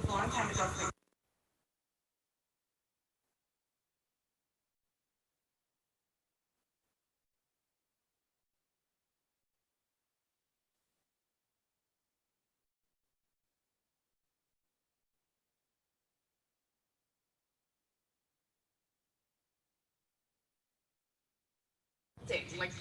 a long time ago. Like,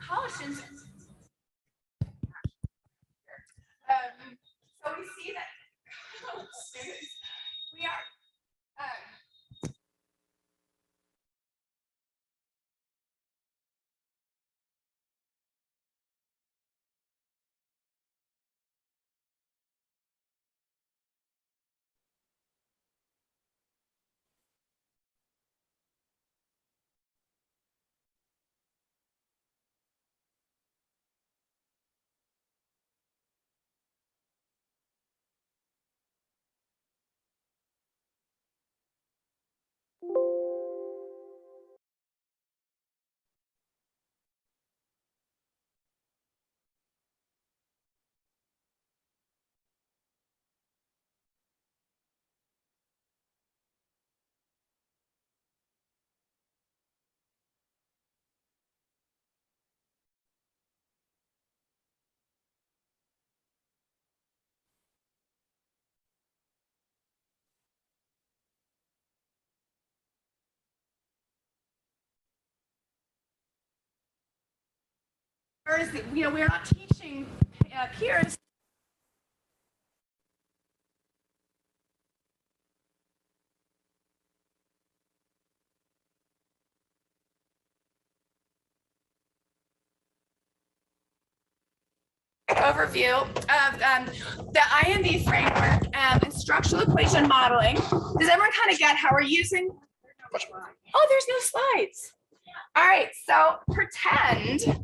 college students. So we see that college students, we are. You know, we're not teaching peers. Overview of the IMV framework and structural equation modeling. Does everyone kind of get how we're using? Oh, there's no slides. All right, so pretend.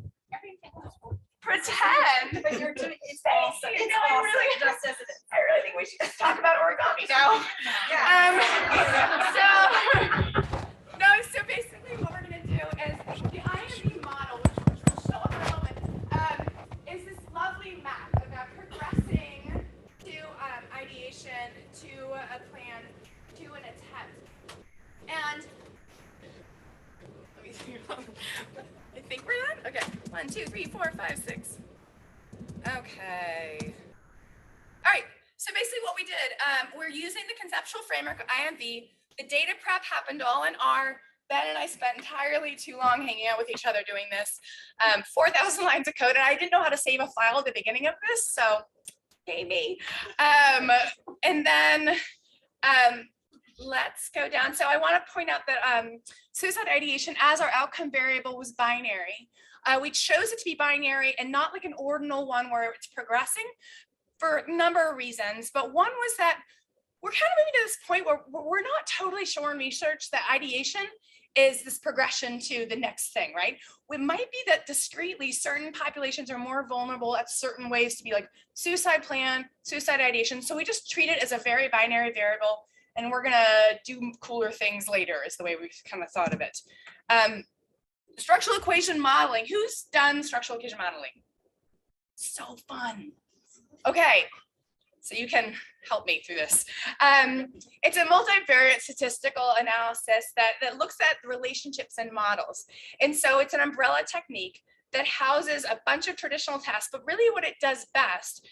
But you're doing it's all, you know, I really think we should just talk about origami now. So basically what we're going to do is the IMV model, which we'll show up in a moment, is this lovely map about progressing to ideation, to a plan, to an attempt. And let me see. I think we're done? Okay. 1, 2, 3, 4, 5, 6. Okay. All right. So basically what we did, we're using the conceptual framework of IMV. The data prep happened all in R. Ben and I spent entirely too long hanging out with each other doing this. 4,000 lines of code, and I didn't know how to save a file at the beginning of this, so yay me. And then let's go down. So I want to point out that suicide ideation as our outcome variable was binary. We chose it to be binary and not like an ordinal one where it's progressing for a number of reasons. But one was that we're kind of moving to this point where we're not totally sure in research that ideation is this progression to the next thing, right? It might be that discretely certain populations are more vulnerable at certain ways to be like suicide plan, suicide ideation. So we just treat it as a very binary variable, and we're gonna do cooler things later is the way we've kind of thought of it. Structural equation modeling. Who's done structural equation modeling? So fun. Okay, so you can help me through this. It's a multivariate statistical analysis that looks at relationships and models. And so it's an umbrella technique that houses a bunch of traditional tasks, but really what it does best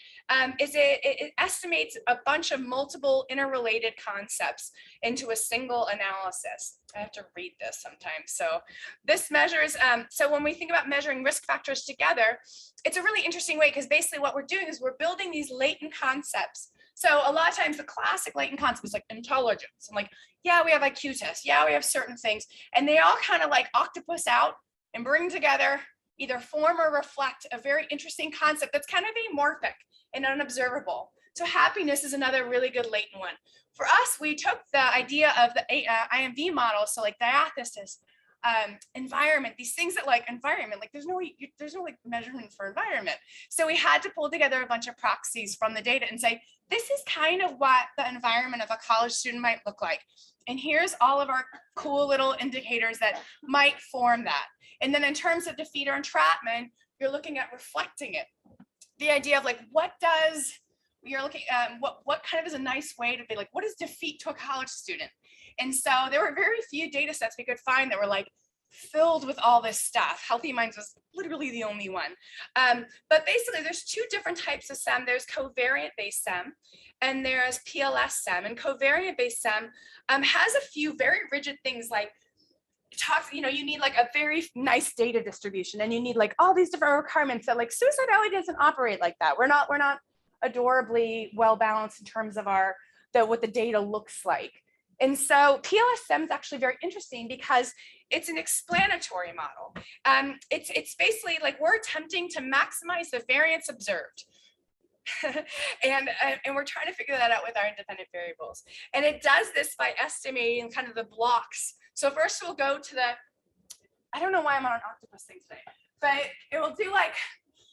is it estimates a bunch of multiple interrelated concepts into a single analysis. I have to read this sometimes. So this measures, so when we think about measuring risk factors together, it's a really interesting way because basically what we're doing is we're building these latent concepts. So a lot of times the classic latent concept is like intelligence. And like, yeah, we have IQ tests. Yeah, we have certain things. And they all kind of like octopus out and bring together, either form or reflect a very interesting concept that's kind of amorphic and unobservable. So happiness is another really good latent one. For us, we took the idea of the IMV model, so like diathesis, environment, these things that like environment, like there's no like measurement for environment. So we had to pull together a bunch of proxies from the data and say, this is kind of what the environment of a college student might look like. And here's all of our cool little indicators that might form that. And then in terms of defeat or entrapment, you're looking at reflecting it. The idea of like, what does, you're looking at what kind of is a nice way to be like, what is defeat to a college student? And so there were very few data sets we could find that were like filled with all this stuff. Healthy Minds was literally the only one. But basically there's two different types of SEM. There's covariant based SEM and there's PLS SEM. And covariant based SEM has a few very rigid things like you need like a very nice data distribution and you need like all these different requirements that like suicidality doesn't operate like that. We're not adorably well balanced in terms of what the data looks like. And so PLSM is actually very interesting because it's an explanatory model. It's basically like we're attempting to maximize the variance observed. and we're trying to figure that out with our independent variables. And it does this by estimating kind of the blocks. So first we'll go to I don't know why I'm on an octopus thing today, but it will do like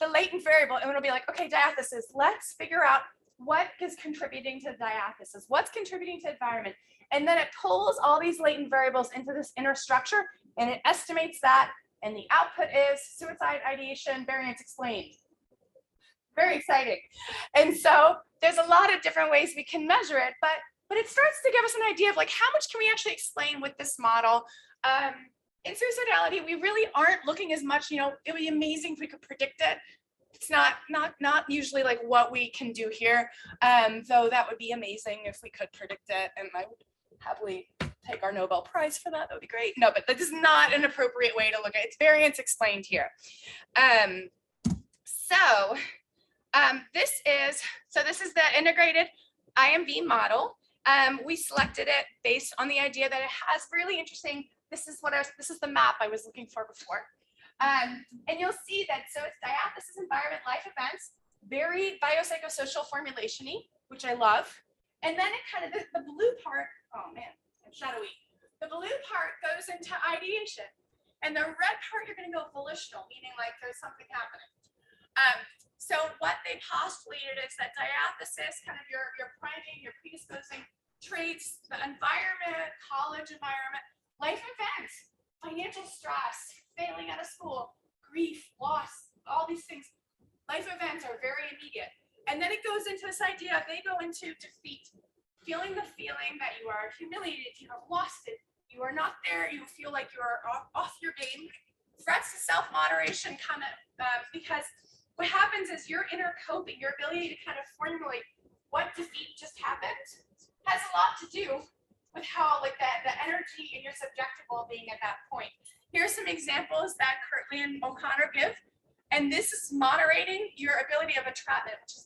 the latent variable and it'll be like, okay, diathesis, let's figure out what is contributing to diathesis, what's contributing to environment. And then it pulls all these latent variables into this inner structure and it estimates that. And the output is suicide ideation variance explained. Very exciting. And so there's a lot of different ways we can measure it, but it starts to give us an idea of like, how much can we actually explain with this model? In suicidality, we really aren't looking as much, it would be amazing if we could predict it. It's not usually like what we can do here, though that would be amazing if we could predict it, and I would happily take our Nobel Prize for that. That would be great. No, but that is not an appropriate way to look at it. It's variance explained here. This is the integrated IMV model. We selected it based on the idea that it has really interesting. This is the map I was looking for before. And you'll see that, so it's diathesis, environment, life events, very biopsychosocial formulation-y, which I love. And then it kind of, the blue part, oh man, I'm shadowy. The blue part goes into ideation. And the red part, you're gonna go volitional, meaning like there's something happening. So what they postulated is that diathesis, kind of your priming, your predisposing traits, the environment, college environment, life events, financial stress, failing out of school, grief, loss, all these things, life events are very immediate. And then it goes into this idea, they go into defeat, feeling the feeling that you are humiliated, you have lost it, you are not there, you feel like you are off your game. Threats to self-moderation come because what happens is your inner coping, your ability to kind of formulate what defeat just happened has a lot to do with how like the energy in your subjective well-being at that point. Here are some examples that Kirtley and O'Connor give. And this is moderating your ability of entrapment, which is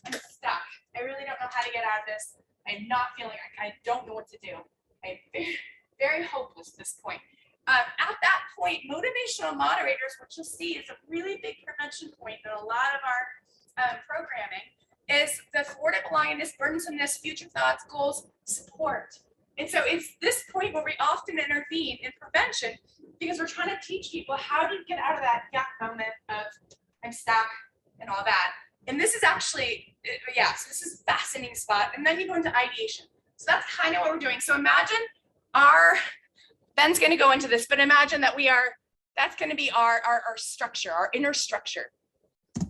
I'm stuck. I really don't know how to get out of this. I'm not feeling, I don't know what to do. I'm very, very hopeless at this point. At that point, motivational moderators, which you'll see is a really big prevention point in a lot of our programming, is the thwarted blindness, burdensomeness, future thoughts, goals, support. And so it's this point where we often intervene in prevention because we're trying to teach people how to get out of that moment of I'm stuck and all that. And this is actually, so this is a fascinating spot. And then you go into ideation. So that's kind of what we're doing. So imagine Ben's going to go into this, but imagine that that's going to be our structure, our inner structure. All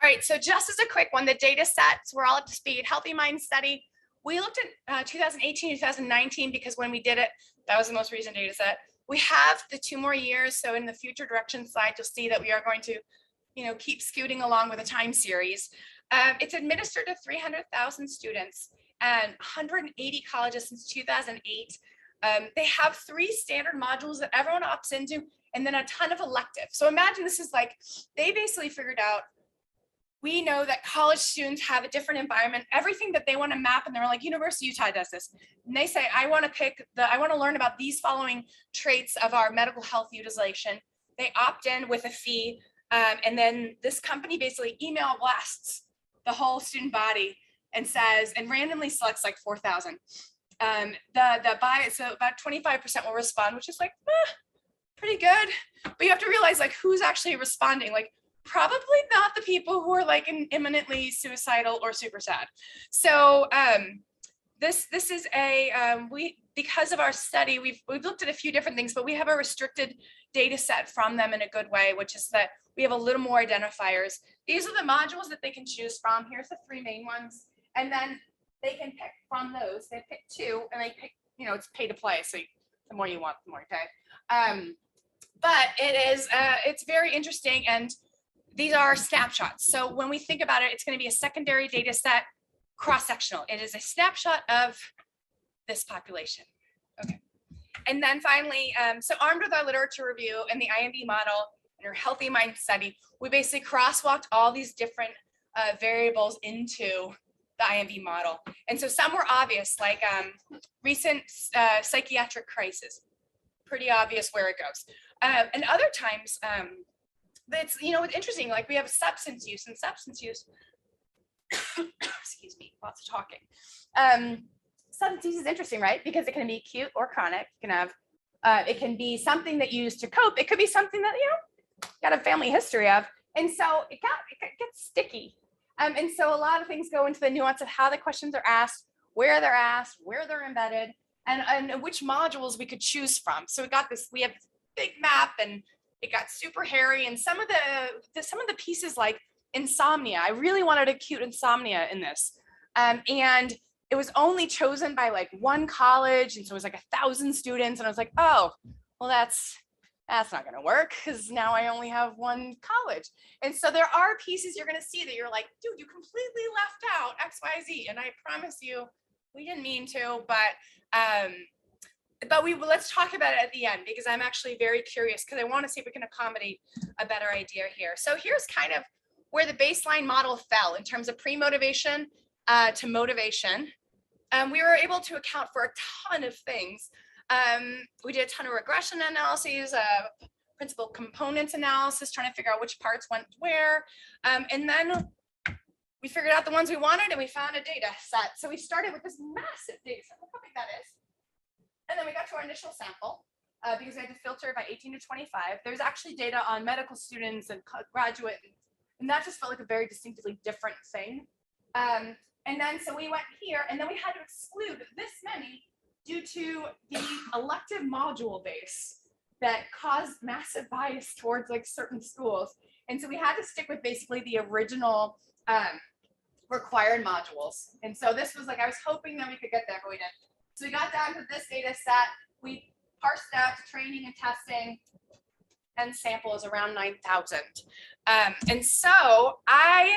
right, so just as a quick one, the data sets, we're all up to speed. Healthy Mind Study. We looked at 2018, 2019, because when we did it, that was the most recent data set. We have the 2 more years. So in the future direction slide, you'll see that we are going to, keep scooting along with a time series. It's administered to 300,000 students and 180 colleges since 2008. They have 3 standard modules that everyone opts into, and then a ton of electives. So imagine this is like, they basically figured out, we know that college students have a different environment, everything that they want to map, and they're like, University of Utah does this. And they say, I want to learn about these following traits of our medical health utilization. They opt in with a fee. And then this company basically email blasts the whole student body and says, and randomly selects like 4,000. The bias, so about 25% will respond, which is like, pretty good. But you have to realize like who's actually responding. Like probably not the people who are like imminently suicidal or super sad. So this is a because of our study, we've looked at a few different things, but we have a restricted data set from them in a good way, which is that we have a little more identifiers. These are the modules that they can choose from. Here's the 3 main ones, and then they can pick from those. They pick 2, and they pick, you know, it's pay to play, so the more you want, the more you pay. But it is it's very interesting, and these are snapshots. So when we think about it, it's going to be a secondary data set, cross-sectional. It is a snapshot of this population. Okay. And then finally, so armed with our literature review and the IMB model and our healthy mind study, we basically crosswalked all these different variables into the IMB model. And so some were obvious, like recent psychiatric crisis, pretty obvious where it goes. And other times, it's, you know, it's interesting, like we have substance use, and substance use, excuse me, lots of talking. Substance use is interesting, right? Because it can be acute or chronic. You can have, it can be something that you use to cope. It could be something that, you know, got a family history of. And so it gets sticky. And so a lot of things go into the nuance of how the questions are asked, where they're embedded, and which modules we could choose from. So we have this big map, and it got super hairy. And some of the pieces, like insomnia, I really wanted acute insomnia in this. And it was only chosen by like one college. And so it was like 1,000 students. And I was like, oh, well, that's not going to work, because now I only have one college. And so there are pieces you're going to see that you're like, dude, you completely left out X, Y, Z. And I promise you, we didn't mean to, but let's talk about it at the end, because I'm actually very curious, because I want to see if we can accommodate a better idea here. So here's kind of where the baseline model fell in terms of pre-motivation to motivation. We were able to account for a ton of things. We did a ton of regression analyses, principal components analysis, trying to figure out which parts went where. And then we figured out the ones we wanted, and we found a data set. So we started with this massive data set. Look how big that is. And then we got to our initial sample because we had to filter by 18 to 25. There's actually data on medical students and graduate, and that just felt like a very distinctively different thing. And then so we went here, and then we had to exclude this many due to the elective module base that caused massive bias towards like certain schools. And so we had to stick with basically the original required modules. And so this was like, I was hoping that we could get there, but we didn't. So we got down to this data set. We parsed out to training and testing, and sample is around 9,000. And so I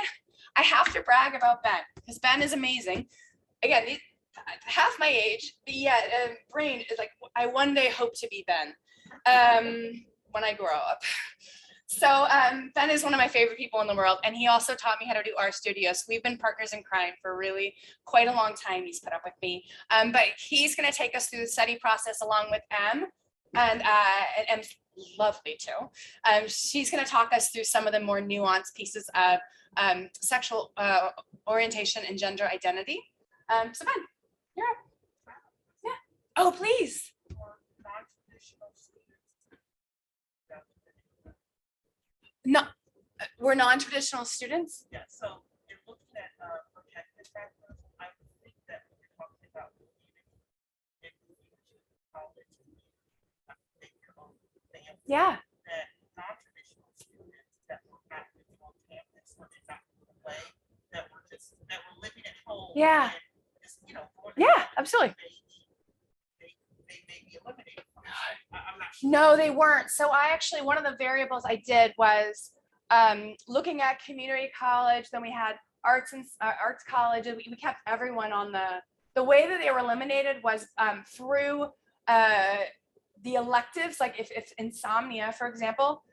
have to brag about Ben, because Ben is amazing. Again, half my age, but yet brain is like, I one day hope to be Ben when I grow up. So Ben is one of my favorite people in the world, and he also taught me how to do RStudio. So we've been partners in crime for really quite a long time. He's put up with me, but he's going to take us through the study process along with Em, and Em's lovely too. She's going to talk us through some of the more nuanced pieces of sexual orientation and gender identity. So Ben, you're up. Yeah. Oh, please. No, we're non-traditional students. Yeah, so you're looking at protected factors. I would think that when you're talking about college, take your own family, Yeah. that non-traditional students that were active on campus when they're not in the way, that were living at home. Yeah. And just, you know, Yeah, absolutely. They may be eliminated. I'm not sure. No, they weren't. So I actually, one of the variables I did was looking at community college. Then we had arts and arts college. And we kept everyone on the way that they were eliminated was through the electives. Like if insomnia, for example,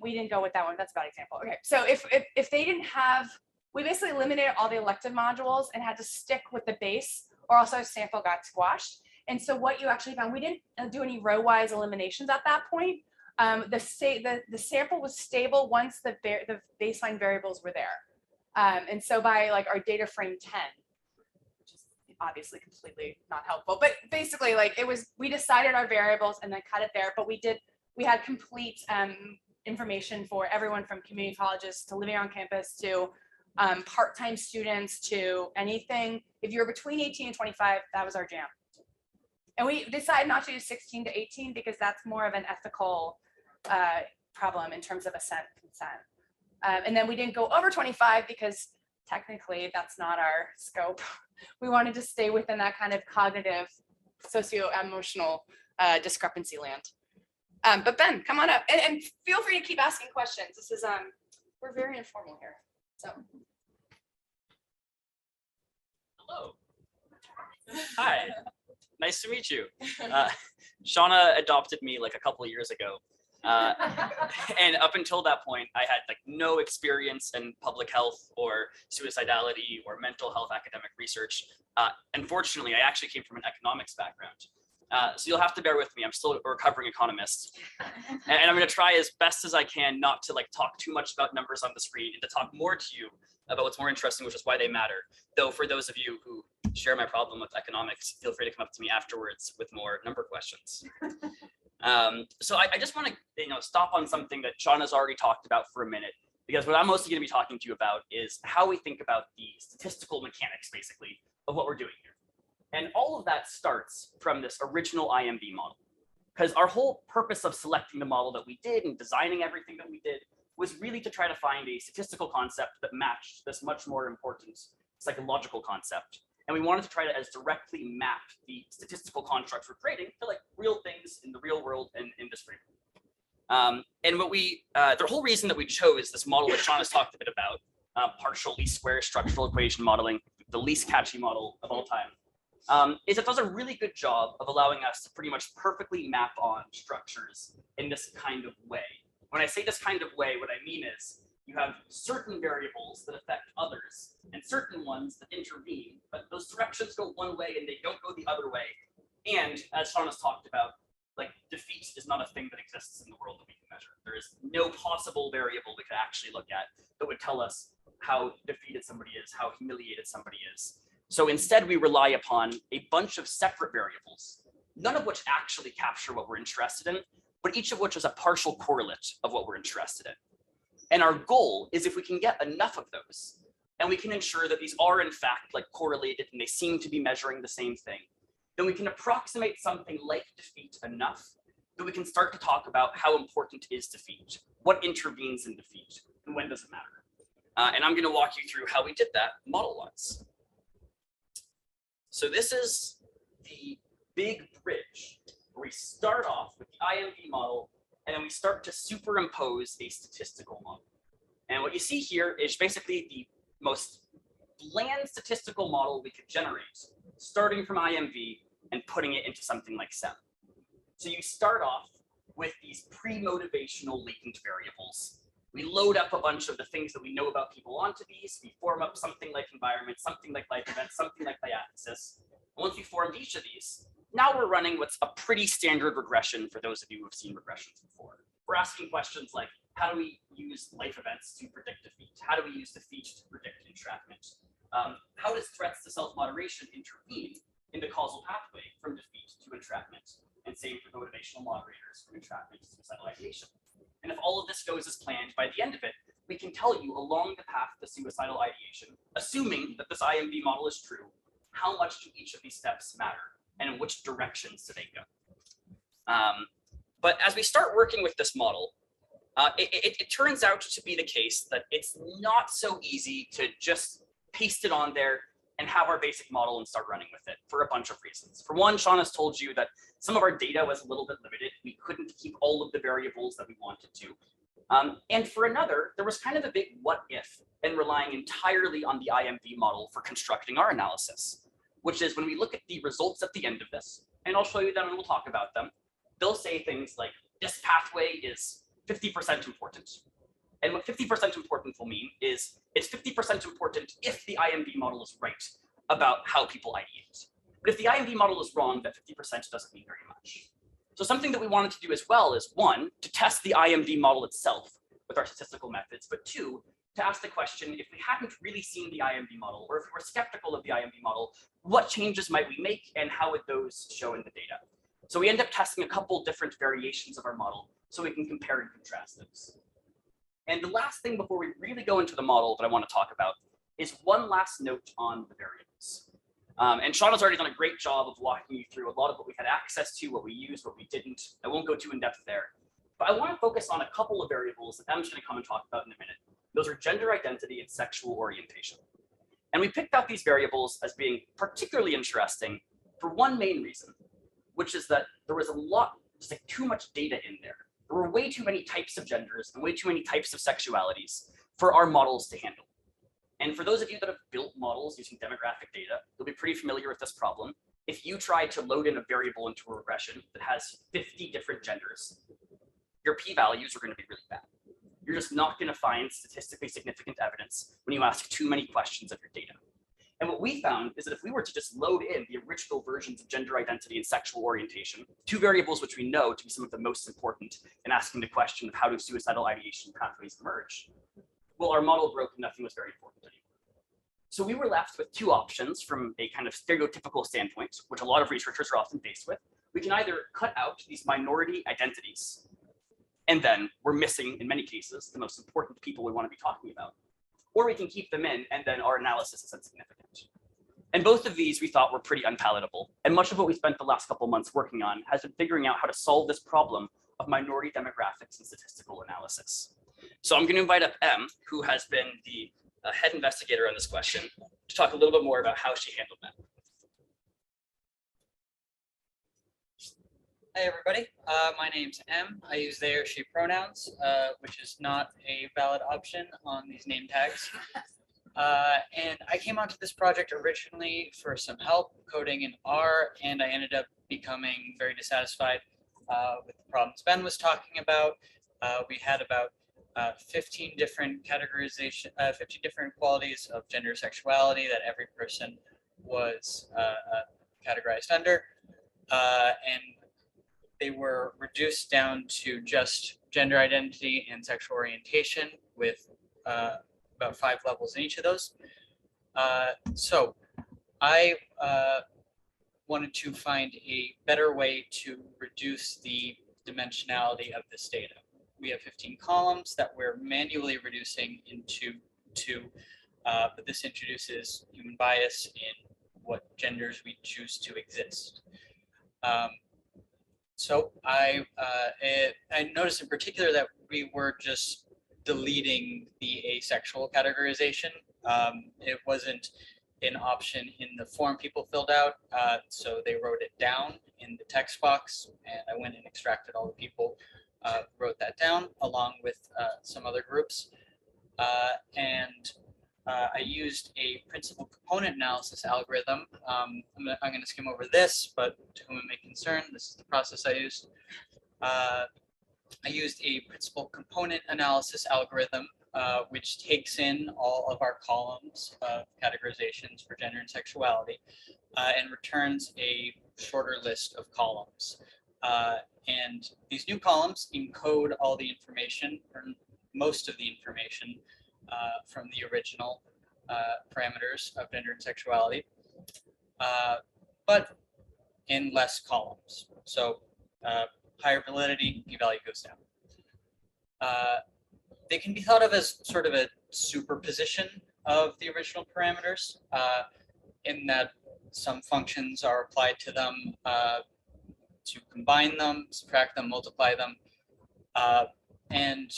we didn't go with that one. That's a bad example. Okay, so if they didn't have, we basically eliminated all the elective modules and had to stick with the base, or else our sample got squashed. And so what you actually found, we didn't do any row-wise eliminations at that point. The sample was stable once the baseline variables were there. And so by like our data frame 10, which is obviously completely not helpful, but basically like we decided our variables and then cut it there, but we had complete information for everyone from community colleges to living on campus to part-time students to anything. If you're between 18 and 25, that was our jam. And we decided not to do 16 to 18 because that's more of an ethical problem in terms of consent. And then we didn't go over 25 because technically that's not our scope. We wanted to stay within that kind of cognitive, socio-emotional discrepancy land. But Ben, come on up and feel free to keep asking questions. This is, we're very informal here, so. Hello. Hi. Nice to meet you. Shauna adopted me like a couple of years ago. And up until that point, I had like no experience in public health or suicidality or mental health academic research. Unfortunately, I actually came from an economics background. So you'll have to bear with me. I'm still a recovering economist. And I'm going to try as best as I can not to like talk too much about numbers on the screen and to talk more to you about what's more interesting, which is why they matter. Though for those of you who share my problem with economics, feel free to come up to me afterwards with more number questions. So I just want to stop on something that Shauna's already talked about for a minute, because what I'm mostly going to be talking to you about is how we think about the statistical mechanics, basically, of what we're doing here. And all of that starts from this original IMV model, because our whole purpose of selecting the model that we did and designing everything that we did was really to try to find a statistical concept that matched this much more important psychological concept. And we wanted to try to as directly map the statistical constructs we're creating to like real things in the real world and industry. And what the whole reason that we chose this model that Sean has talked a bit about, partial least square structural equation modeling, the least catchy model of all time, is it does a really good job of allowing us to pretty much perfectly map on structures in this kind of way. When I say this kind of way, what I mean is you have certain variables that affect others and certain ones that intervene, but those directions go one way and they don't go the other way. And as Sean has talked about, like defeat is not a thing that exists in the world that we can measure. There is no possible variable we could actually look at that would tell us how defeated somebody is, how humiliated somebody is. So instead, we rely upon a bunch of separate variables, none of which actually capture what we're interested in, but each of which is a partial correlate of what we're interested in. And our goal is if we can get enough of those, and we can ensure that these are in fact like correlated and they seem to be measuring the same thing, then we can approximate something like defeat enough that we can start to talk about how important is defeat, what intervenes in defeat, and when does it matter. And I'm going to walk you through how we did that model-wise. So this is the big bridge where we start off with the IMV model, and then we start to superimpose a statistical model. And what you see here is basically the most bland statistical model we could generate, starting from IMV and putting it into something like SEM. So you start off with these pre-motivational latent variables. We load up a bunch of the things that we know about people onto these. We form up something like environment, something like life events, something like diathesis. And once we formed each of these, now we're running what's a pretty standard regression for those of you who have seen regressions before. We're asking questions like, how do we use life events to predict defeat? How do we use defeat to predict entrapment? How does threats to self-moderation intervene in the causal pathway from defeat to entrapment? And same for motivational moderators from entrapment to suicidal ideation. And if all of this goes as planned, by the end of it, we can tell you along the path to suicidal ideation, assuming that this IMV model is true, how much do each of these steps matter and in which directions do they go. But as we start working with this model, it turns out to be the case that it's not so easy to just paste it on there and have our basic model and start running with it for a bunch of reasons. For one, Sean has told you that some of our data was a little bit limited. We couldn't keep all of the variables that we wanted to. And for another, there was kind of a big what if in relying entirely on the IMV model for constructing our analysis, which is when we look at the results at the end of this, and I'll show you them and we'll talk about them, they'll say things like, this pathway is 50% important. And what 50% important will mean is it's 50% important if the IMV model is right about how people ideate. But if the IMV model is wrong, that 50% doesn't mean very much. So something that we wanted to do as well is, one, to test the IMV model itself with our statistical methods, but two, to ask the question, if we hadn't really seen the IMD model, or if we were skeptical of the IMD model, what changes might we make and how would those show in the data? So we end up testing a couple different variations of our model so we can compare and contrast those. And the last thing before we really go into the model that I want to talk about is one last note on the variables. And Shauna's already done a great job of walking you through a lot of what we had access to, what we used, what we didn't. I won't go too in depth there. But I want to focus on a couple of variables that Em's going to come and talk about in a minute. Those are gender identity and sexual orientation. And we picked out these variables as being particularly interesting for one main reason, which is that there was just like too much data in there. There were way too many types of genders and way too many types of sexualities for our models to handle. And for those of you that have built models using demographic data, you'll be pretty familiar with this problem. If you try to load in a variable into a regression that has 50 different genders, your p-values are going to be really bad. You're just not going to find statistically significant evidence when you ask too many questions of your data. And what we found is that if we were to just load in the original versions of gender identity and sexual orientation, two variables which we know to be some of the most important in asking the question of how do suicidal ideation pathways emerge, well, our model broke and nothing was very important anymore. So we were left with two options from a kind of stereotypical standpoint, which a lot of researchers are often faced with. We can either cut out these minority identities, and then we're missing, in many cases, the most important people we want to be talking about. Or we can keep them in, and then our analysis is insignificant. And both of these we thought were pretty unpalatable. And much of what we spent the last couple months working on has been figuring out how to solve this problem of minority demographics and statistical analysis. So I'm going to invite up Em, who has been the head investigator on this question, to talk a little bit more about how she handled that. Hey everybody, my name's Em. I use they or she pronouns, which is not a valid option on these name tags. And I came onto this project originally for some help coding in R, and I ended up becoming very dissatisfied with the problems Ben was talking about. We had about 15 different 15 different qualities of gender sexuality that every person was categorized under. And they were reduced down to just gender identity and sexual orientation with about 5 levels in each of those. So I wanted to find a better way to reduce the dimensionality of this data. We have 15 columns that we're manually reducing into 2, but this introduces human bias in what genders we choose to exist. So I noticed in particular that we were just deleting the asexual categorization. It wasn't an option in the form people filled out, so they wrote it down in the text box, and I went and extracted all the people wrote that down along with some other groups. I used a principal component analysis algorithm. I'm going to skim over this, but to whom it may concern, this is the process I used. I used a principal component analysis algorithm, which takes in all of our columns of categorizations for gender and sexuality, and returns a shorter list of columns. And these new columns encode all the information, or most of the information, from the original parameters of gender and sexuality, but in less columns. So higher validity, p-value goes down. They can be thought of as sort of a superposition of the original parameters, in that some functions are applied to them to combine them, subtract them, multiply them, and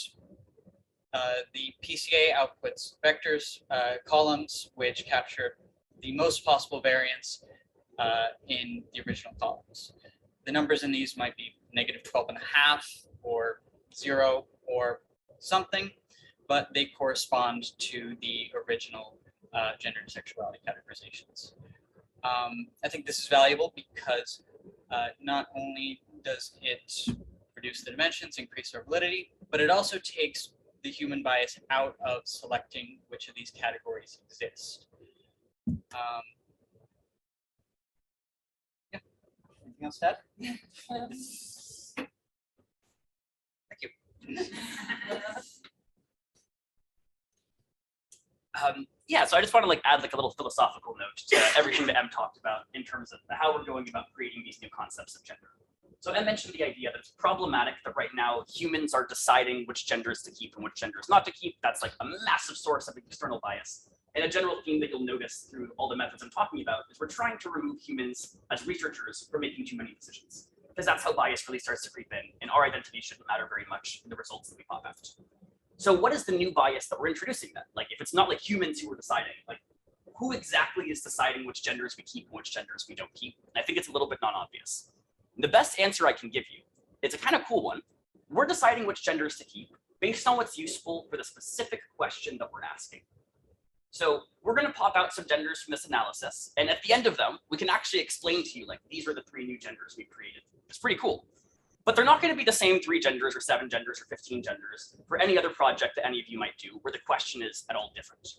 the PCA outputs vectors, columns, which capture the most possible variance in the original columns. The numbers in these might be -12.5 or 0 or something, but they correspond to the original gender and sexuality categorizations. I think this is valuable because not only does it reduce the dimensions, increase our validity, but it also takes the human bias out of selecting which of these categories exist. Yeah. Anything else to add? Thank you. Yeah, so I just want to like add like a little philosophical note to everything that Em talked about in terms of how we're going about creating these new concepts of gender. So Em mentioned the idea that it's problematic that right now humans are deciding which genders to keep and which genders not to keep. That's like a massive source of external bias. And a general theme that you'll notice through all the methods I'm talking about is we're trying to remove humans as researchers from making too many decisions, because that's how bias really starts to creep in, and our identity shouldn't matter very much in the results that we pop out. So what is the new bias that we're introducing then? Like if it's not like humans who are deciding, like who exactly is deciding which genders we keep and which genders we don't keep? And I think it's a little bit non-obvious. The best answer I can give you, it's a kind of cool one. We're deciding which genders to keep based on what's useful for the specific question that we're asking. So we're going to pop out some genders from this analysis, and at the end of them, we can actually explain to you, like, these are the 3 new genders we created. It's pretty cool. But they're not going to be the same 3 genders or 7 genders or 15 genders for any other project that any of you might do where the question is at all different.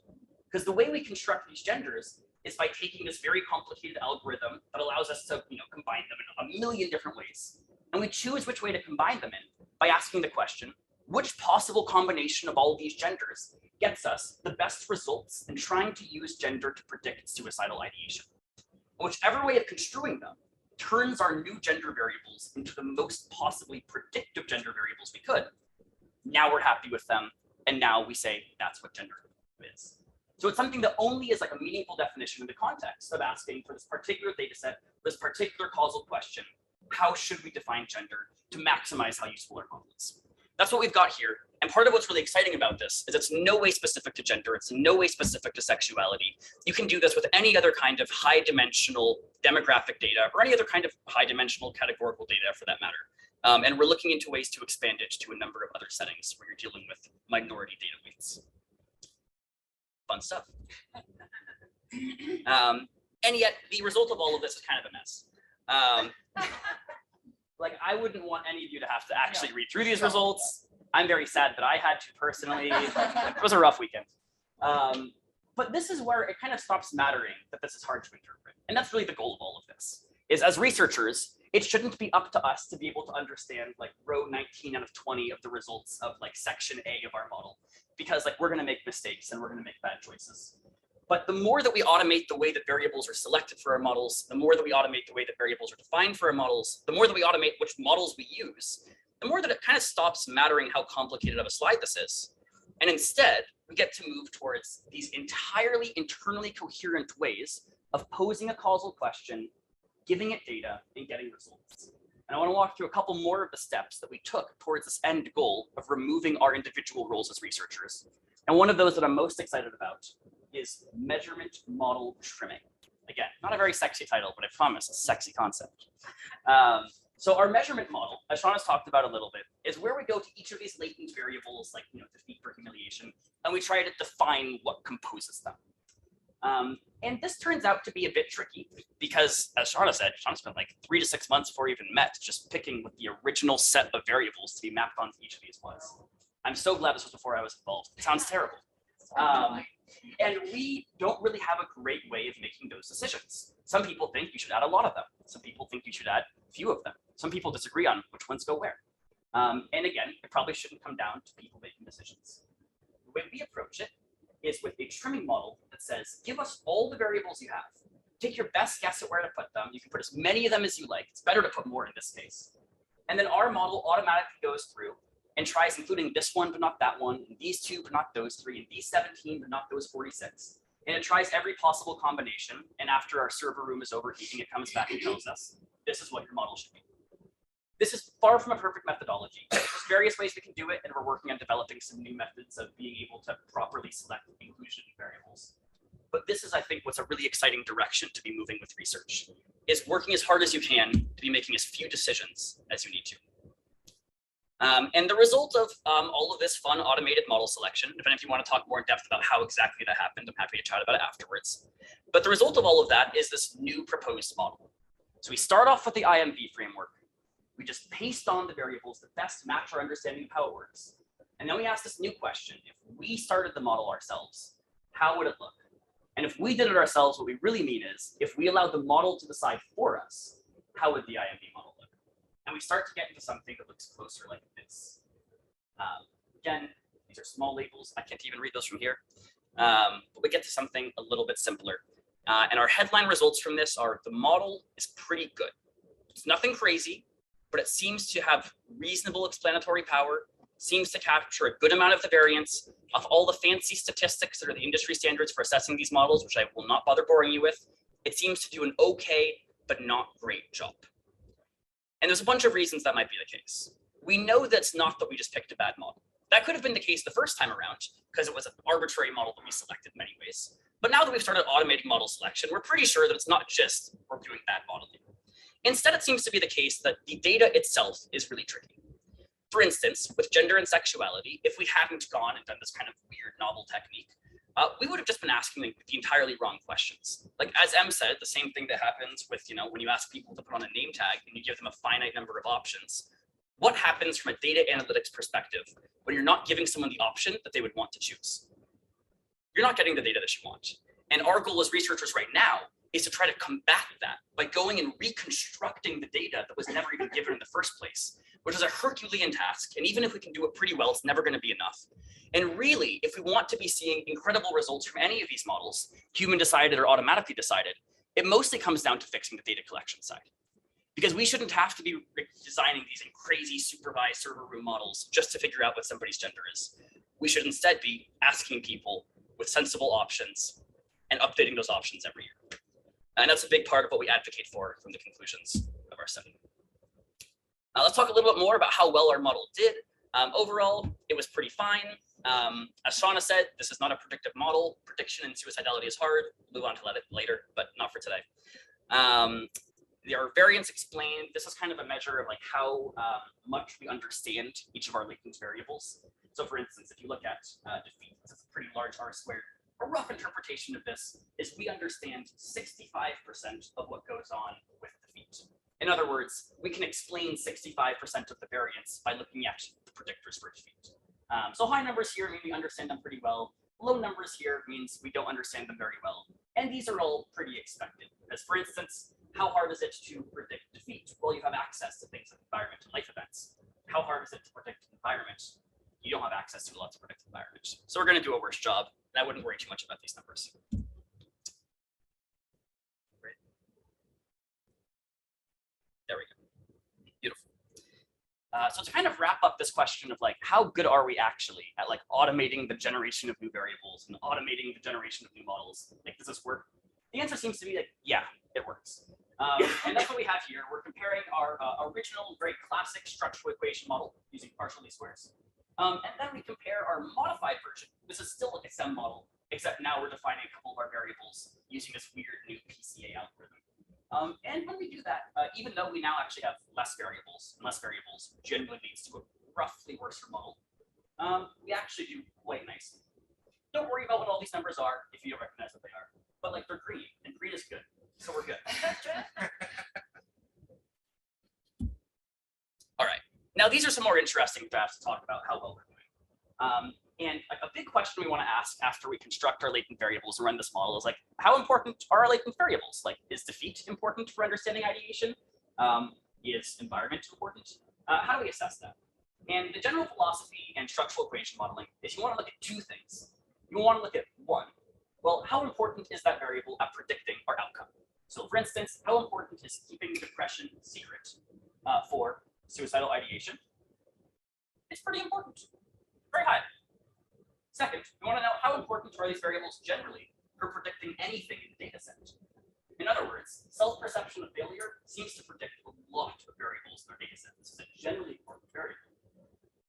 Because the way we construct these genders is by taking this very complicated algorithm that allows us to, combine them in a million different ways. And we choose which way to combine them in by asking the question, which possible combination of all of these genders gets us the best results in trying to use gender to predict suicidal ideation? And whichever way of construing them turns our new gender variables into the most possibly predictive gender variables we could. Now we're happy with them, and now we say that's what gender is. So it's something that only is like a meaningful definition in the context of asking for this particular data set, this particular causal question, how should we define gender to maximize how useful our model is? That's what we've got here. And part of what's really exciting about this is it's no way specific to gender. It's no way specific to sexuality. You can do this with any other kind of high dimensional demographic data or any other kind of high dimensional categorical data for that matter. And we're looking into ways to expand it to a number of other settings where you're dealing with minority data weights. Fun stuff. And yet the result of all of this is kind of a mess. Like I wouldn't want any of you to have to actually read through these results. I'm very sad that I had to personally. It was a rough weekend. But this is where it kind of stops mattering that this is hard to interpret. And that's really the goal of all of this, is as researchers, it shouldn't be up to us to be able to understand like row 19 out of 20 of the results of like section A of our model, because like we're going to make mistakes and we're going to make bad choices. But the more that we automate the way that variables are selected for our models, the more that we automate the way that variables are defined for our models, the more that we automate which models we use, the more that it kind of stops mattering how complicated of a slide this is. And instead, we get to move towards these entirely internally coherent ways of posing a causal question, giving it data, and getting results. And I want to walk through a couple more of the steps that we took towards this end goal of removing our individual roles as researchers. And one of those that I'm most excited about is measurement model trimming. Again, not a very sexy title, but I promise a sexy concept. So our measurement model, as Sean has talked about a little bit, is where we go to each of these latent variables, like defeat for humiliation, and we try to define what composes them. And this turns out to be a bit tricky because, as Shauna said, Shauna spent like 3 to 6 months before we even met, just picking what the original set of variables to be mapped onto each of these was. I'm so glad this was before I was involved. It sounds terrible. And we don't really have a great way of making those decisions. Some people think you should add a lot of them. Some people think you should add a few of them. Some people disagree on which ones go where. And again, it probably shouldn't come down to people making decisions. The way we approach it is with a trimming model that says, give us all the variables you have. Take your best guess at where to put them. You can put as many of them as you like. It's better to put more in this case. And then our model automatically goes through and tries including this one, but not that one, and these 2, but not those 3, and these 17, but not those 46. And it tries every possible combination. And after our server room is overheating, it comes back and tells us, this is what your model should be. This is far from a perfect methodology. There's various ways we can do it, and we're working on developing some new methods of being able to properly select inclusion variables. But this is, I think, what's a really exciting direction to be moving with research, is working as hard as you can to be making as few decisions as you need to. And the result of all of this fun automated model selection, if any of you want to talk more in depth about how exactly that happened, I'm happy to chat about it afterwards. But the result of all of that is this new proposed model. So we start off with the IMV framework. We just paste on the variables that best match our understanding of how it works. And then we ask this new question: if we started the model ourselves, how would it look? And if we did it ourselves, what we really mean is, if we allowed the model to decide for us, how would the IMV model look? And we start to get into something that looks closer like this. Again, these are small labels. I can't even read those from here. But we get to something a little bit simpler. And our headline results from this are the model is pretty good. It's nothing crazy, but it seems to have reasonable explanatory power, seems to capture a good amount of the variance of all the fancy statistics that are the industry standards for assessing these models, which I will not bother boring you with. It seems to do an okay, but not great job. And there's a bunch of reasons that might be the case. We know that's not that we just picked a bad model. That could have been the case the first time around because it was an arbitrary model that we selected in many ways. But now that we've started automating model selection, we're pretty sure that it's not just we're doing bad modeling. Instead, it seems to be the case that the data itself is really tricky. For instance, with gender and sexuality, if we hadn't gone and done this kind of weird novel technique, we would have just been asking the entirely wrong questions. Like as Em said, the same thing that happens with, when you ask people to put on a name tag and you give them a finite number of options. What happens from a data analytics perspective when you're not giving someone the option that they would want to choose? You're not getting the data that you want. And our goal as researchers right now is to try to combat that by going and reconstructing the data that was never even given in the first place, which is a Herculean task. And even if we can do it pretty well, it's never going to be enough. And really, if we want to be seeing incredible results from any of these models, human decided or automatically decided, it mostly comes down to fixing the data collection side. Because we shouldn't have to be designing these crazy supervised server room models just to figure out what somebody's gender is. We should instead be asking people with sensible options and updating those options every year. And that's a big part of what we advocate for from the conclusions of our study. Let's talk a little bit more about how well our model did. Overall, it was pretty fine. As Shauna said, this is not a predictive model. Prediction in suicidality is hard. We'll move on to that later, but not for today. There are variance explained. This is kind of a measure of like how much we understand each of our latent variables. So for instance, if you look at defeat, this is a pretty large R squared. A rough interpretation of this is we understand 65% of what goes on with defeat. In other words, we can explain 65% of the variance by looking at the predictors for defeat. So high numbers here mean we understand them pretty well. Low numbers here means we don't understand them very well. And these are all pretty expected. Because for instance, how hard is it to predict defeat? Well, you have access to things like environment and life events. How hard is it to predict environment? You don't have access to lots of predict environment. So we're going to do a worse job. And I wouldn't worry too much about these numbers. Great. There we go. Beautiful. So to kind of wrap up this question of like, how good are we actually at like automating the generation of new variables and automating the generation of new models? Like, does this work? The answer seems to be like, yeah, it works. And that's what we have here. We're comparing our original, very classic structural equation model using partial least squares. And then we compare our modified version. This is still like a SEM model, except now we're defining a couple of our variables using this weird new PCA algorithm. And when we do that, even though we now actually have less variables, and less variables generally leads to a roughly worse model, we actually do quite nicely. Don't worry about what all these numbers are if you don't recognize what they are. But like they're green, and green is good, so we're good. All right. Now, these are some more interesting graphs to talk about how well we're doing. And a big question we want to ask after we construct our latent variables and run this model is like, how important are our latent variables? Like, is defeat important for understanding ideation? Is environment important? How do we assess that? And the general philosophy in structural equation modeling is you want to look at two things. You want to look at one, well, how important is that variable at predicting our outcome? So for instance, how important is keeping depression secret for suicidal ideation? It's pretty important, very high. Second, we want to know how important are these variables generally for predicting anything in the data set. In other words, self-perception of failure seems to predict a lot of variables in our data set. This is a generally important variable.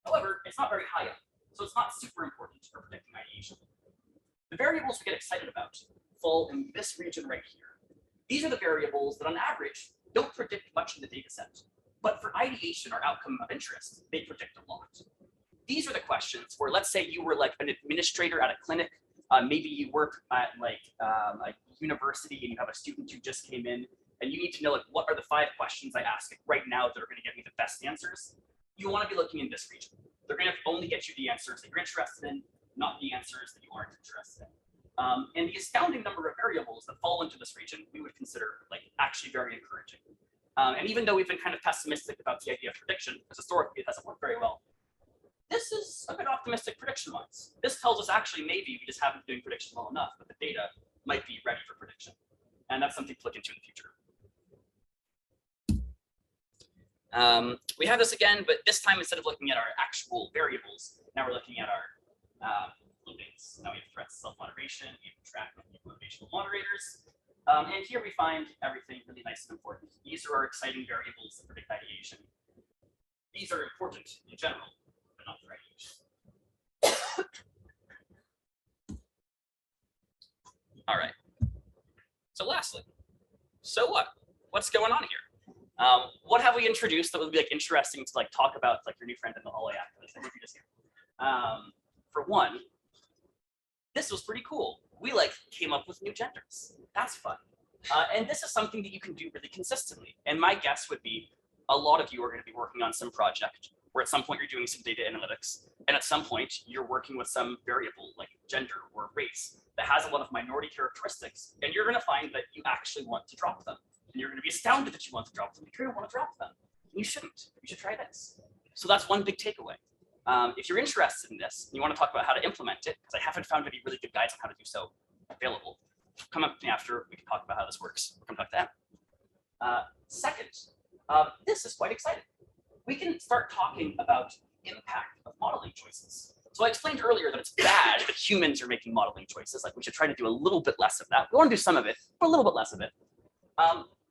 However, it's not very high up, so it's not super important for predicting ideation. The variables we get excited about fall in this region right here. These are the variables that on average don't predict much in the data set. But for ideation, our outcome of interest, they predict a lot. These are the questions where, let's say you were like an administrator at a clinic, maybe you work at like a university and you have a student who just came in, and you need to know like, what are the 5 questions I ask right now that are going to get me the best answers? You want to be looking in this region. They're going to only get you the answers that you're interested in, not the answers that you aren't interested in. And the astounding number of variables that fall into this region, we would consider like actually very encouraging. And even though we've been kind of pessimistic about the idea of prediction, because historically it hasn't worked very well, this is a bit optimistic prediction-wise. This tells us actually maybe we just haven't been doing prediction well enough, but the data might be ready for prediction. And that's something to look into in the future. We have this again, but this time instead of looking at our actual variables, now we're looking at our loopings. Now we have threats, self-moderation, we have tracking, we have motivational moderators. And here we find everything really nice and important. These are our exciting variables that predict ideation. These are important in general, but not for ideation. All right. So lastly, so what? What's going on here? What have we introduced that would be like interesting to like talk about like your new friend in the hallway after this? If you just hear. For one, this was pretty cool. We like came up with new genders. That's fun. And this is something that you can do really consistently. And my guess would be a lot of you are going to be working on some project where at some point you're doing some data analytics. And at some point you're working with some variable like gender or race that has a lot of minority characteristics. And you're going to find that you actually want to drop them. And you're going to be astounded that you want to drop them. You're going to want to drop them. And you shouldn't. You should try this. So that's one big takeaway. If you're interested in this, and you want to talk about how to implement it, because I haven't found any really good guides on how to do so available, come up to me after, we can talk about how this works. Come talk to that. Second, this is quite exciting. We can start talking about impact of modeling choices. So I explained earlier that it's bad that humans are making modeling choices. Like we should try to do a little bit less of that. We want to do some of it, but a little bit less of it.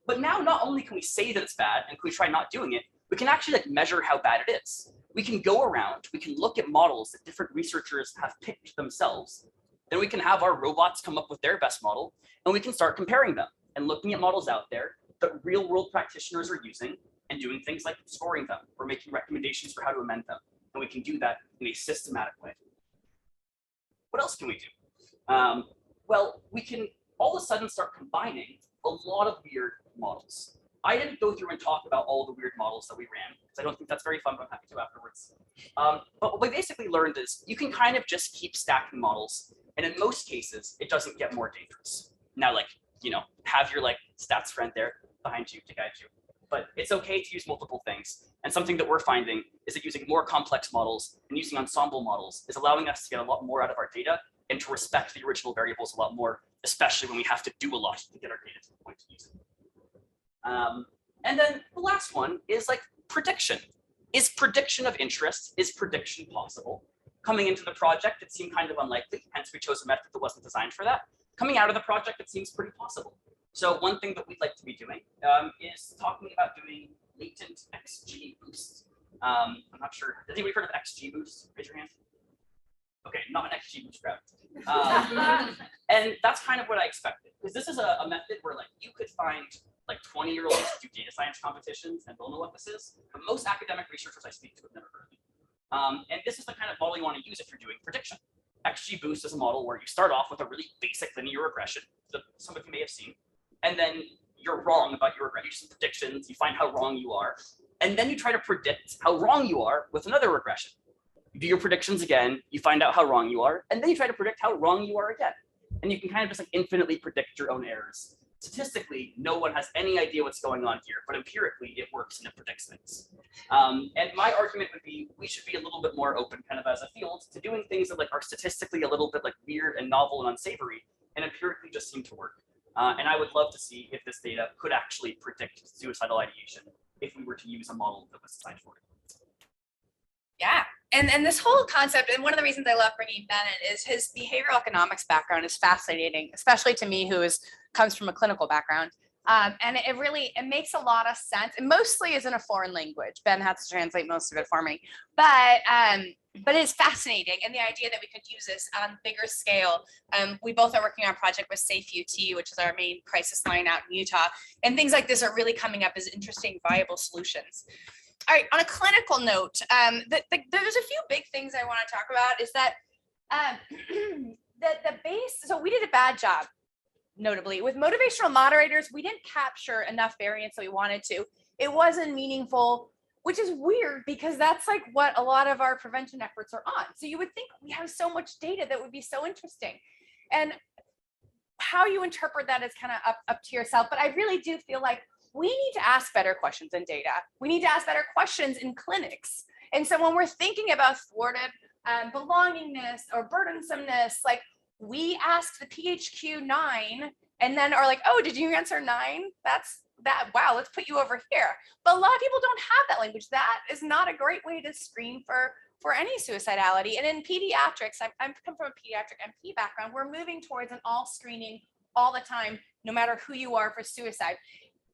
But now not only can we say that it's bad and can we try not doing it, we can actually like measure how bad it is. We can go around, we can look at models that different researchers have picked themselves. Then we can have our robots come up with their best model and we can start comparing them and looking at models out there that real world practitioners are using and doing things like scoring them or making recommendations for how to amend them. And we can do that in a systematic way. What else can we do? Well, we can all of a sudden start combining a lot of weird models. I didn't go through and talk about all the weird models that we ran, because I don't think that's very fun, but I'm happy to afterwards. But what we basically learned is you can kind of just keep stacking models, and in most cases, it doesn't get more dangerous. Now, like, you know, have your like stats friend there behind you to guide you. But it's okay to use multiple things. And something that we're finding is that using more complex models and using ensemble models is allowing us to get a lot more out of our data and to respect the original variables a lot more, especially when we have to do a lot to get our data to the point to use it. And then the last one is like prediction. Is prediction of interest? Is prediction possible? Coming into the project, it seemed kind of unlikely, hence we chose a method that wasn't designed for that. Coming out of the project, it seems pretty possible. So one thing that we'd like to be doing is talking about doing latent XG boosts. I'm not sure, has anybody heard of XG boosts? Raise your hand. Okay, not an XG boost crowd. And that's kind of what I expected, because this is a method where like you could find like 20-year-olds do data science competitions and they'll know what this is, but most academic researchers I speak to have never heard of it. And this is the kind of model you want to use if you're doing prediction. XGBoost is a model where you start off with a really basic linear regression that some of you may have seen, and then you're wrong about your regression. You do some predictions, you find how wrong you are, and then you try to predict how wrong you are with another regression. You do your predictions again, you find out how wrong you are, and then you try to predict how wrong you are again. And you can kind of just like infinitely predict your own errors. Statistically, no one has any idea what's going on here, but empirically it works and it predicts things. And my argument would be we should be a little bit more open kind of as a field to doing things that like are statistically a little bit like weird and novel and unsavory and empirically just seem to work. And I would love to see if this data could actually predict suicidal ideation if we were to use a model that was designed for it. Yeah. And this whole concept, and one of the reasons I love bringing Ben in is his behavioral economics background is fascinating, especially to me who comes from a clinical background. And it makes a lot of sense. It mostly is in a foreign language. Ben has to translate most of it for me. But it's fascinating. And the idea that we could use this on bigger scale. We both are working on a project with Safe UT, which is our main crisis line out in Utah. And things like this are really coming up as interesting, viable solutions. All right, on a clinical note, there's a few big things I want to talk about is that the base, so we did a bad job, notably. With motivational moderators, we didn't capture enough variance that we wanted to. It wasn't meaningful, which is weird because that's like what a lot of our prevention efforts are on. So you would think we have so much data that would be so interesting. And how you interpret that is kind of up to yourself. But I really do feel like we need to ask better questions in data. We need to ask better questions in clinics. And so when we're thinking about thwarted belongingness or burdensomeness. Like we ask the PHQ 9 and then are like, oh, did you answer 9? That's that. Wow, let's put you over here. But a lot of people don't have that language. That is not a great way to screen for any suicidality. And in pediatrics, I'm come from a pediatric MP background. We're moving towards an all screening all the time, no matter who you are for suicide.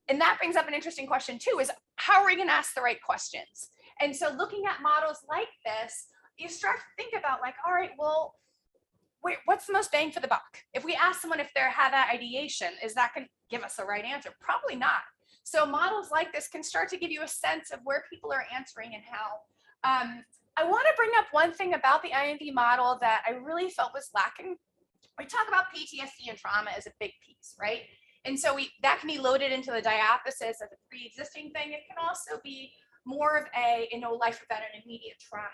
And that brings up an interesting question too, is how are we going to ask the right questions? And so looking at models like this, you start to think about like, all right, well, wait, what's the most bang for the buck? If we ask someone if they have that ideation, is that going to give us the right answer? Probably not. So models like this can start to give you a sense of where people are answering and how. I want to bring up one thing about the IMV model that I really felt was lacking. We talk about PTSD and trauma as a big piece, right? And so that can be loaded into the diathesis as a pre-existing thing. It can also be more of a, life event and immediate trauma.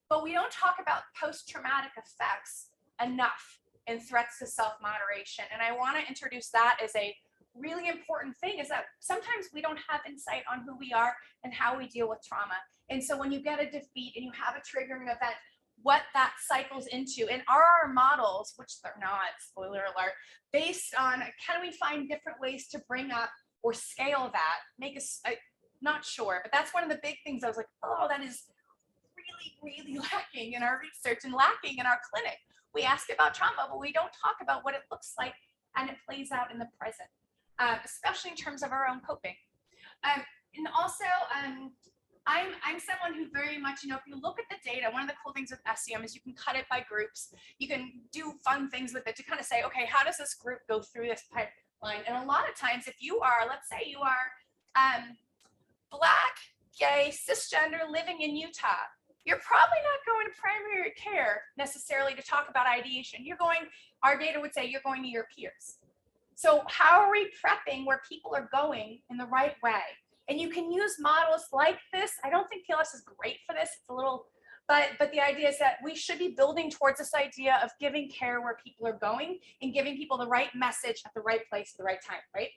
But we don't talk about post-traumatic effects enough in threats to self-moderation. And I want to introduce that as a really important thing, is that sometimes we don't have insight on who we are and how we deal with trauma. And so when you get a defeat and you have a triggering event, what that cycles into, and are our models, which they're not, spoiler alert, based on, can we find different ways to bring up or scale that, make us, not sure, but that's one of the big things I was like, oh, that is really, really lacking in our research and lacking in our clinic. We ask about trauma, but we don't talk about what it looks like and it plays out in the present, especially in terms of our own coping. And also, I'm someone who very much, if you look at the data, one of the cool things with SEM is you can cut it by groups. You can do fun things with it to kind of say, okay, how does this group go through this pipeline? And a lot of times, if you are, let's say you are Black, gay, cisgender, living in Utah, you're probably not going to primary care necessarily to talk about ideation. You're going, our data would say you're going to your peers. So how are we prepping where people are going in the right way? And you can use models like this. I don't think PLS is great for this. It's a little, but the idea is that we should be building towards this idea of giving care where people are going and giving people the right message at the right place at the right time, right?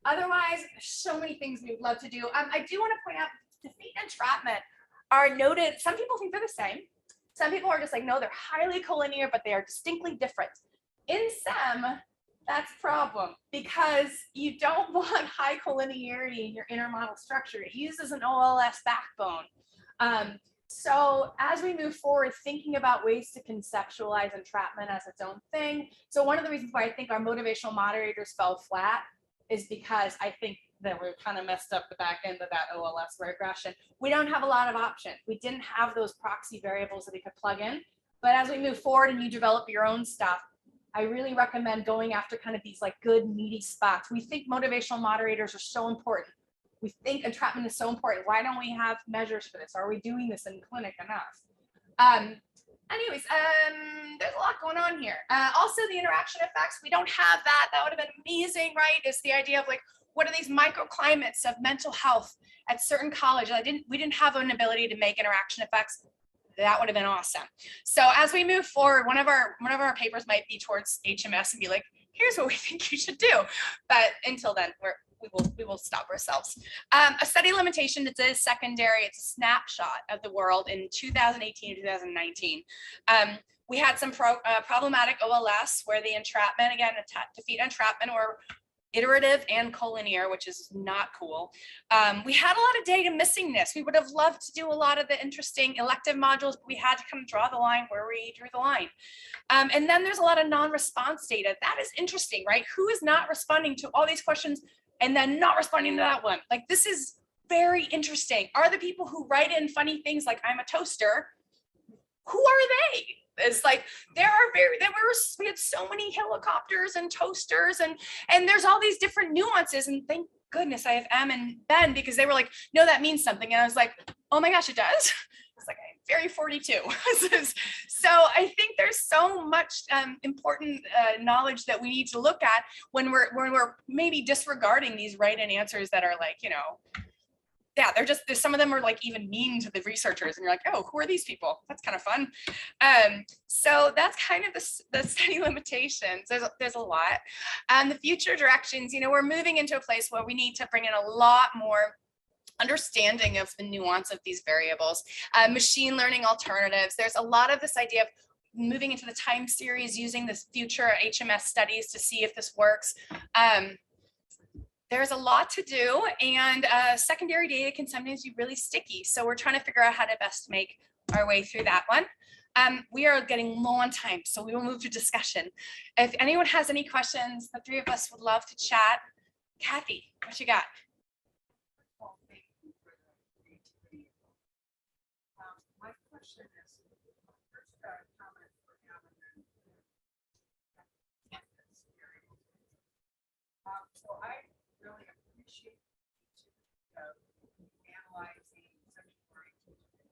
Otherwise, there's so many things we would love to do. I do want to point out defeat and entrapment are noted. Some people think they're the same. Some people are just like, no, they're highly collinear, but they are distinctly different. In SEM, that's a problem because you don't want high collinearity in your intermodal structure. It uses an OLS backbone. So as we move forward, thinking about ways to conceptualize entrapment as its own thing. So one of the reasons why I think our motivational moderators fell flat is because I think that we kind of messed up the back end of that OLS regression. We don't have a lot of options. We didn't have those proxy variables that we could plug in. But as we move forward and you develop your own stuff, I really recommend going after kind of these like good meaty spots. We think motivational moderators are so important. We think entrapment is so important. Why don't we have measures for this? Are we doing this in clinic enough? Anyways, there's a lot going on here. Also the interaction effects, we don't have that. That would have been amazing, right? Is the idea of like, what are these microclimates of mental health at certain colleges? We didn't have an ability to make interaction effects. That would have been awesome. So as we move forward, one of our papers might be towards HMS and be like, here's what we think you should do. But until then, we will stop ourselves. A study limitation that is secondary. It's a snapshot of the world in 2018 to 2019. We had some problematic OLS where the entrapment, again, defeat entrapment or iterative and collinear, which is not cool. We had a lot of data missingness. We would have loved to do a lot of the interesting elective modules, but we had to kind of draw the line where we drew the line. And then there's a lot of non-response data. That is interesting, right? Who is not responding to all these questions and then not responding to that one? Like, this is very interesting. Are the people who write in funny things like I'm a toaster, who are they? It's like we had so many helicopters and toasters and there's all these different nuances, and thank goodness I have Em and Ben because they were like, no, that means something. And I was like, oh my gosh, it does. It's like, I'm very 42. So I think there's so much important knowledge that we need to look at when we're maybe disregarding these right-in answers that are like, yeah, there's some of them are like even mean to the researchers and you're like, oh, who are these people? That's kind of fun. So that's kind of the study limitations. There's a lot. The future directions, we're moving into a place where we need to bring in a lot more understanding of the nuance of these variables, machine learning alternatives. There's a lot of this idea of moving into the time series, using this future HMS studies to see if this works. There's a lot to do, and secondary data can sometimes be really sticky. So we're trying to figure out how to best make our way through that one. We are getting low on time, so we will move to discussion. If anyone has any questions, the three of us would love to chat. Kathy, what you got? Well, thank you for the creativity. My question is, first comment for Alan and so I really appreciate analyzing sexual orientation.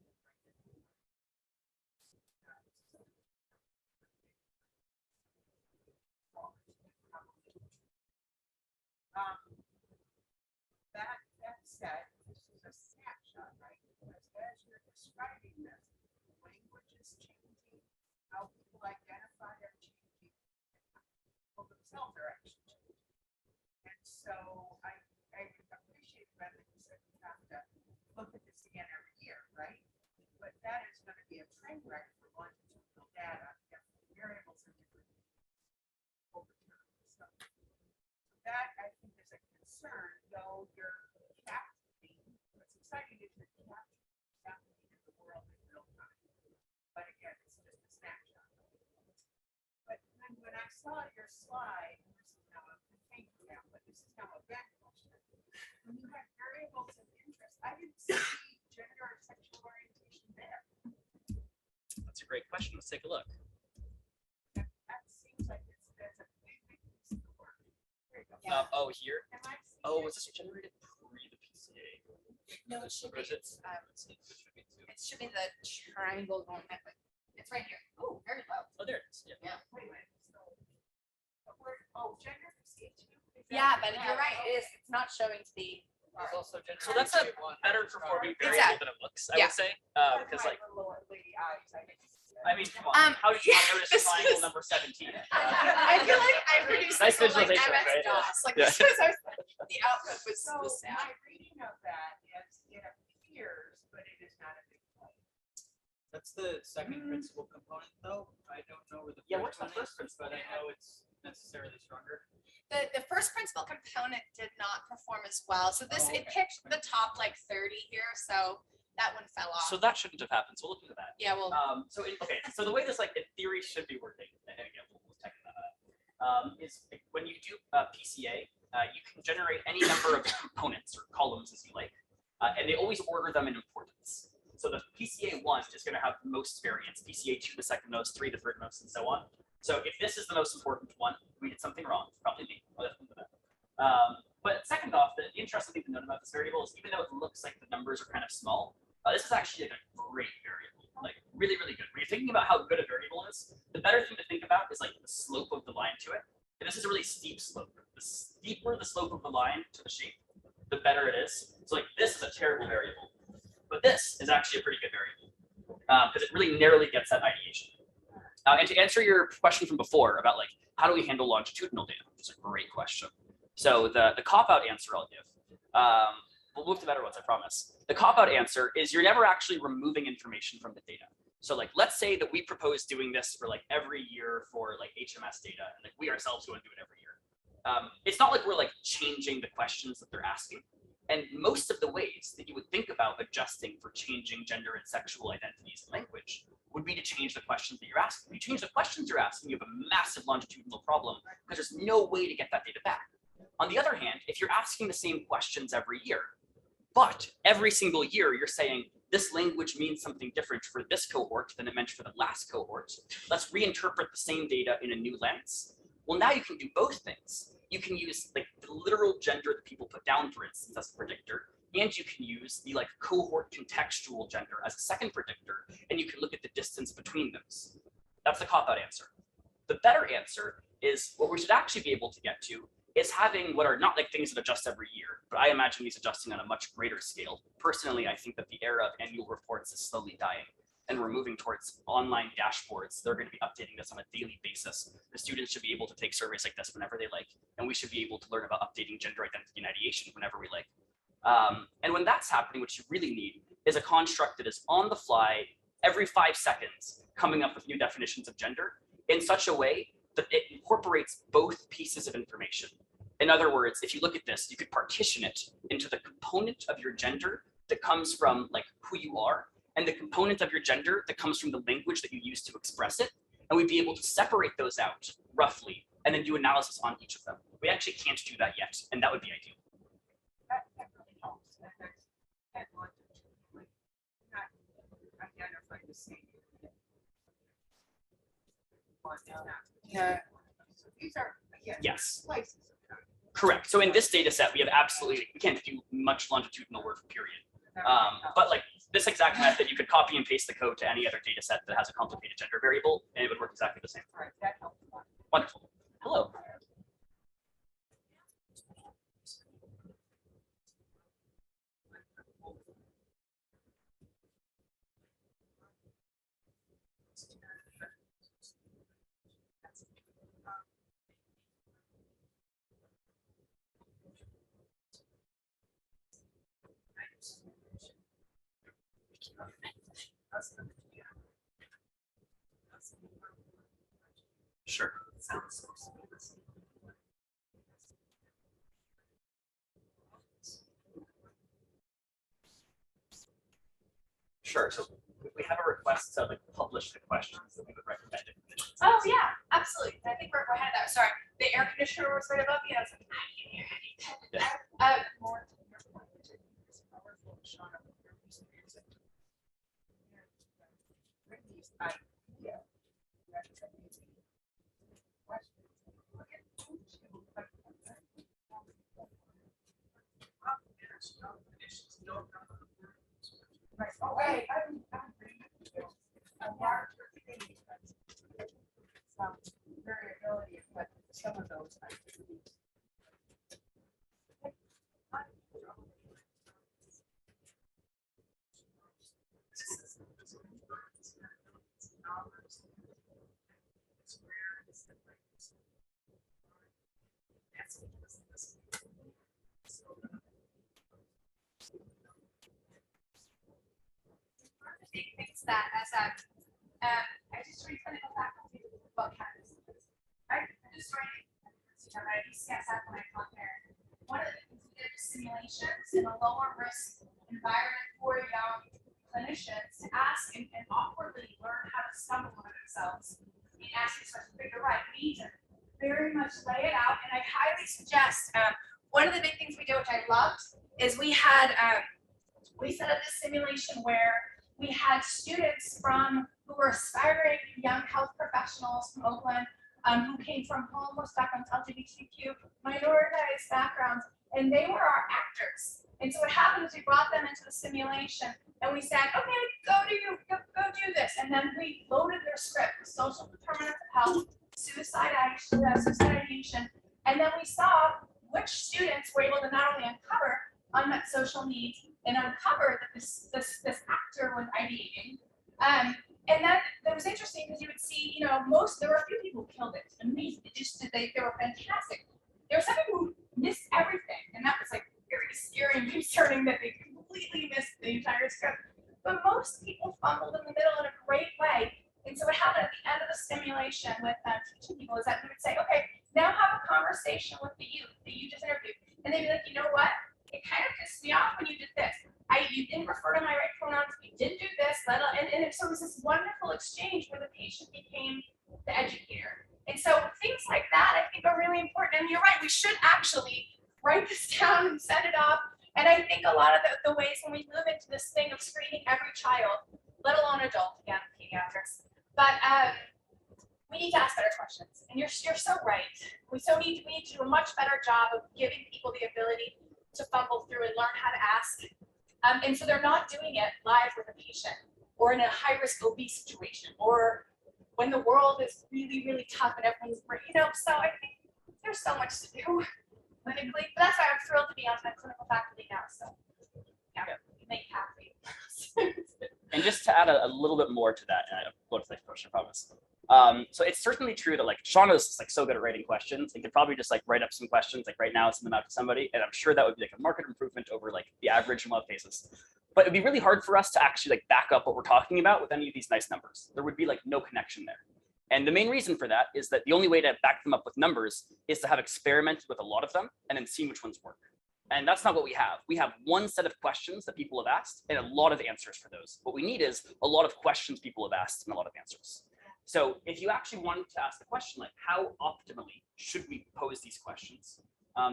That said, this is a snapshot, right? Because as you're describing this, language is changing, how people identify are changing, people themselves are actually changing. And so I would appreciate that you said we have to look at this again every year, right? But that is going to be a train wreck for longitudinal data. If the variables are different over time. So that I think is a concern, though you're capturing. What's exciting is you're capturing what's happening in the world in real time. But again, it's just a snapshot. But when I saw your slide, this is now a contained map, but this is now a back question. When you had variables of interest, I didn't see gender or sexual orientation there. That's a great question. Let's take a look. That seems like that's a big piece of the work. There you go. Oh, here. Am I seeing Oh, it? was this generated pre the PCA? No, it should Or be. is it? It should be the triangle going that way. It's right here. Oh, very low. Oh, there it is. Yeah. Yeah. Wait a minute. So, but gender PCA2? Yeah, but you're right. It is. It's not showing to be. There's also gender So that's a one. better performing variable Exactly. than it looks, I Yeah. would say. Because like, Little lady eyes, I didn't see that. I mean, come on. How did you not notice this triangle is- number 17? I feel like I produced Nice this on like visualization, MS right? DOS. Like Yeah. this was the output was So the sound. my reading of that is it appears, but it is not a big play. That's the second principal component, though. I don't know where the Yeah, what's the one first is, but I know it's necessarily stronger. The first principal component did not perform as well. So this, Oh, it okay. picked the top like 30 here. So that one fell off. So that shouldn't have happened. So we'll look into that. Yeah, well, Okay, so the way this like in theory should be working, and again we'll check that out, is when you do PCA, you can generate any number of components or columns as you like, and they always order them in importance. So the PCA 1 is going to have the most variance, PCA 2 the second most, 3 the third most, and so on. So if this is the most important one, we did something wrong. Probably me. I'll just look at that. But second off, the interesting thing to note about this variable is even though it looks like the numbers are kind of small, this is actually like a great variable, like really, really good. When you're thinking about how good a variable is, the better thing to think about is like the slope of the line to it. And this is a really steep slope. The steeper the slope of the line to the shape, the better it is. So like this is a terrible variable, but this is actually a pretty good variable because it really narrowly gets that ideation. And to answer your question from before about like how do we handle longitudinal data, which is a great question. So the cop-out answer I'll give, we'll move to better ones, I promise. The cop-out answer is you're never actually removing information from the data. So like, let's say that we propose doing this for like every year for like HMS data, and like we ourselves go and do it every year. It's not like we're like changing the questions that they're asking. And most of the ways that you would think about adjusting for changing gender and sexual identities in language would be to change the questions that you're asking. When you change the questions you're asking, you have a massive longitudinal problem because there's no way to get that data back. On the other hand, if you're asking the same questions every year, but every single year you're saying this language means something different for this cohort than it meant for the last cohort, let's reinterpret the same data in a new lens. Well, now you can do both things. You can use like the literal gender that people put down, for instance, as a predictor, and you can use the like cohort contextual gender as a second predictor, and you can look at the distance between those. That's the cop-out answer. The better answer is what we should actually be able to get to is having what are not like things that adjust every year, but I imagine these adjusting on a much greater scale. Personally, I think that the era of annual reports is slowly dying, and we're moving towards online dashboards. They're going to be updating this on a daily basis. The students should be able to take surveys like this whenever they like, and we should be able to learn about updating gender identity and ideation whenever we like. And when that's happening, what you really need is a construct that is on the fly every 5 seconds, coming up with new definitions of gender in such a way that it incorporates both pieces of information. In other words, if you look at this, you could partition it into the component of your gender that comes from like who you are, and the component of your gender that comes from the language that you use to express it. And we'd be able to separate those out roughly and then do analysis on each of them. We actually can't do that yet, and that would be ideal. That really helps. That longitudinally, not identify the same. Yeah. So these are, again, Yes. slices of time. Correct. So in this data set, we have absolutely, we can't do much longitudinal work, period. That really helps. But like this exact method, you could copy and paste the code to any other data set that has a complicated gender variable, and it would work exactly the same. All right, that helps a lot. Wonderful. Hello. Sure. Sure. So we have a request to like publish the questions that we would recommend. Oh, yeah, absolutely. I think we're ahead of that. Sorry, the air conditioner was right above me. I was like, I can't hear anything. More to your point, which I think is powerful, Shauna, with your recent music. Bring these ideas, questions. Look at two, but- Right. Oh, wait, I'm reading this. A larger thing. Some variability, but some of those I do. Big things that as I just read clinical faculty about cannabis. I'm just writing, I UCSF when I come there. One of the things we did was simulations in a lower risk environment for young clinicians to ask and awkwardly learn how to stumble over themselves and ask yourself to figure right. We need to very much lay it out, and I highly suggest one of the big things we did, which I loved, is we had we set up this simulation where we had students from who were aspiring young health professionals from Oakland, who came from homeless backgrounds, LGBTQ, minoritized backgrounds, and they were our actors. And so what happened is we brought them into the simulation and we said, okay, go do this. And then we loaded their script with social determinants of health, suicidation, and then we saw which students were able to not only uncover unmet social needs and uncover that this actor was ideating. And that was interesting because you would see, there were a few people who killed it. Amazing. They were fantastic. There were some people who missed everything. And that was like very scary and concerning that they completely missed the entire script. But most people fumbled in the middle in a great way. And so what happened at the end of the simulation with teaching people is that we would say, okay, now have a conversation with the youth that you just interviewed. And they'd be like, you know what? It kind of pissed me off when you did this. You didn't refer to my right pronouns. You didn't do this. So it was this wonderful exchange where the patient became the educator. And so things like that, I think, are really important. And you're right. We should actually write this down and send it off. And I think a lot of the ways when we move into this thing of screening every child, let alone adult, again, pediatrics, but we need to ask better questions. And you're so right. We need to do a much better job of giving people the ability to fumble through and learn how to ask. And so they're not doing it live with a patient or in a high-risk obese situation or when the world is really, really tough and everyone's, so I think there's so much to do clinically. But that's why I'm thrilled to be on my clinical faculty now. So yeah, you make happy. And just to add a little bit more to that, and I'll go to the next question, I promise. So it's certainly true that like Shauna's like so good at writing questions and could probably just like write up some questions like right now, send them out to somebody, and I'm sure that would be like a market improvement over like the average in a lot of cases. But it'd be really hard for us to actually like back up what we're talking about with any of these nice numbers. There would be like no connection there. And the main reason for that is that the only way to back them up with numbers is to have experimented with a lot of them and then seen which ones work. And that's not what we have. We have one set of questions that people have asked and a lot of answers for those. What we need is a lot of questions people have asked and a lot of answers. So if you actually wanted to ask the question, like how optimally should we pose these questions?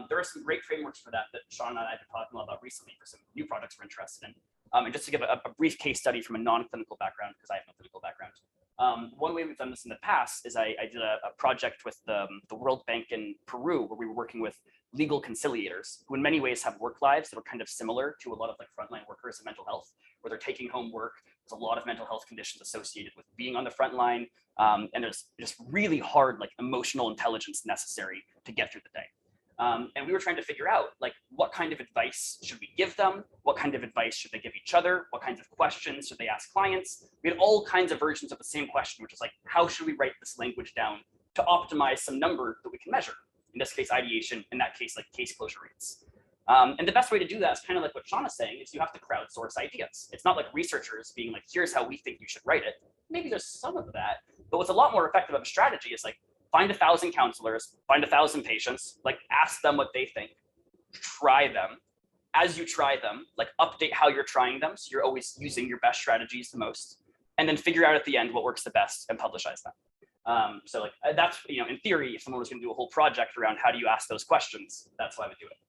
There are some great frameworks for that Sean and I have been talking about recently for some new projects we're interested in. And just to give a brief case study from a non-clinical background, because I have no clinical background. One way we've done this in the past is I did a project with the World Bank in Peru, where we were working with legal conciliators, who in many ways have work lives that are kind of similar to a lot of like frontline workers in mental health, where they're taking home work. There's a lot of mental health conditions associated with being on the front line. And there's just really hard like emotional intelligence necessary to get through the day. And we were trying to figure out like what kind of advice should we give them? What kind of advice should they give each other? What kinds of questions should they ask clients? We had all kinds of versions of the same question, which is like, how should we write this language down to optimize some number that we can measure? In this case, ideation, in that case, like case closure rates. And the best way to do that is kind of like what Shauna's saying, is you have to crowdsource ideas. It's not like researchers being like, here's how we think you should write it. Maybe there's some of that, but what's a lot more effective of a strategy is like, find 1,000 counselors, find 1,000 patients, like ask them what they think, try them. As you try them, like update how you're trying them, so you're always using your best strategies the most, and then figure out at the end what works the best and publicize them. So like that's, in theory, if someone was gonna do a whole project around how do you ask those questions, that's why I would do it.